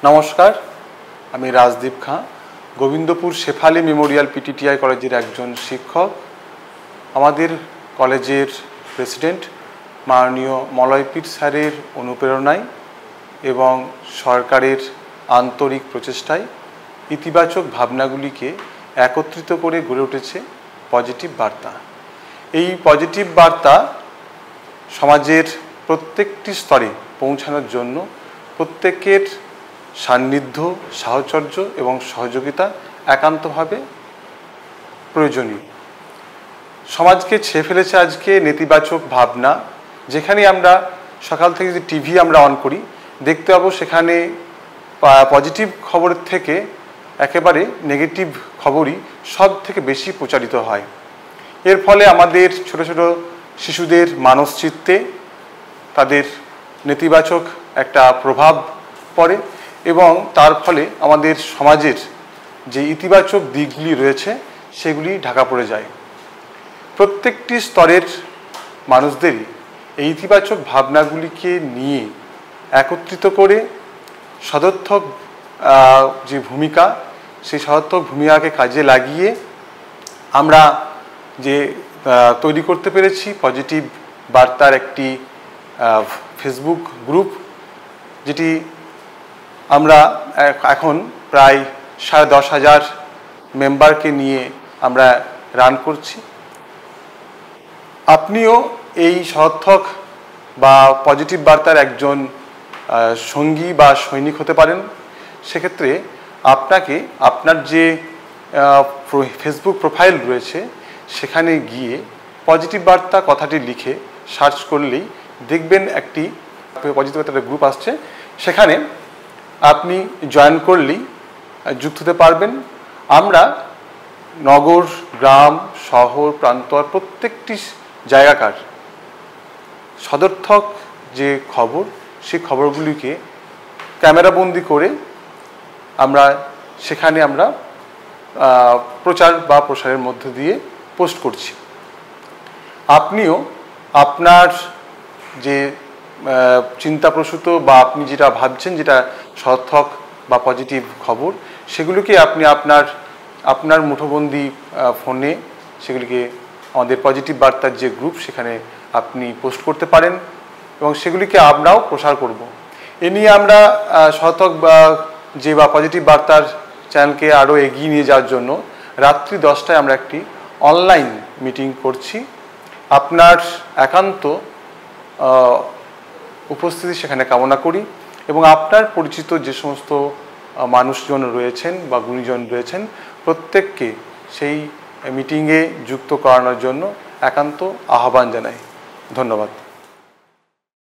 নমস্কার, আমি Rajdeep Khan, Gobindapur Shefali Memorial PTTI কলেজের একজন শিক্ষক। আমাদের কলেজের প্রেসিডেন্ট মাননীয় মলয়পীঠ স্যারের অনুপ্রেরণায় এবং সরকারের আন্তরিক প্রচেষ্টায় ইতিবাচক ভাবনাগুলিকে একত্রিত করে গড়ে উঠেছে পজিটিভ বার্তা। এই পজিটিভ বার্তা সমাজের প্রত্যেকটি স্তরে পৌঁছানোর জন্য প্রত্যেকের সান্নিধ্য, সাহচর্য এবং সহযোগিতা একান্তভাবে প্রয়োজনীয়। সমাজকে ছেয়ে ফেলেছে আজকে নেতিবাচক ভাবনা। যেখানে আমরা সকাল থেকে যদি টিভি আমরা অন করি, দেখতে পাবো সেখানে পজিটিভ খবরের থেকে একেবারে নেগেটিভ খবরই সব থেকে বেশি প্রচারিত হয়। এর ফলে আমাদের ছোট ছোট শিশুদের মানসচিত্তে তাদের নেতিবাচক একটা প্রভাব পড়ে এবং তার ফলে আমাদের সমাজের যে ইতিবাচক দিকগুলি রয়েছে সেগুলি ঢাকা পড়ে যায়। প্রত্যেকটি স্তরের মানুষদেরই এই ইতিবাচক ভাবনাগুলিকে নিয়ে একত্রিত করে সদর্থক যে ভূমিকা, সেই সদর্থক ভূমিকাকে কাজে লাগিয়ে আমরা যে তৈরি করতে পেরেছি পজিটিভ বার্তার একটি ফেসবুক গ্রুপ, যেটি আমরা এখন প্রায় 10,500 মেম্বারকে নিয়ে আমরা রান করছি। আপনিও এই সদর্থক বা পজিটিভ বার্তার একজন সঙ্গী বা সৈনিক হতে পারেন। সেক্ষেত্রে আপনাকে আপনার যে ফেসবুক প্রোফাইল রয়েছে সেখানে গিয়ে পজিটিভ বার্তা কথাটি লিখে সার্চ করলেই দেখবেন একটি পজিটিভ বার্তার গ্রুপ আসছে। সেখানে আপনি জয়েন করলেই যুক্ত হতে পারবেন। আমরা নগর, গ্রাম, শহর, প্রান্তর প্রত্যেকটি জায়গাকার সদর্থক যে খবর, সেই খবরগুলিকে ক্যামেরাবন্দি করে আমরা সেখানে আমরা প্রচার বা প্রসারের মধ্য দিয়ে পোস্ট করছি। আপনিও আপনার যে চিন্তাপ্রসূত বা আপনি যেটা ভাবছেন, যেটা সদর্থক বা পজিটিভ খবর, সেগুলিকে আপনি আপনার মুঠোবন্দি ফোনে সেগুলিকে আমাদের পজিটিভ বার্তার যে গ্রুপ সেখানে আপনি পোস্ট করতে পারেন এবং সেগুলিকে আমরাও প্রসার করব। এ নিয়ে আমরা সদর্থক বা পজিটিভ বার্তার চ্যানেলকে আরও এগিয়ে নিয়ে যাওয়ার জন্য রাত্রি 10টায় আমরা একটি অনলাইন মিটিং করছি। আপনার একান্ত উপস্থিতি সেখানে কামনা করি এবং আপনার পরিচিত যে সমস্ত মানুষজন রয়েছেন বা গুণীজন রয়েছেন প্রত্যেককে সেই মিটিংয়ে যুক্ত করানোর জন্য একান্ত আহ্বান জানাই। ধন্যবাদ।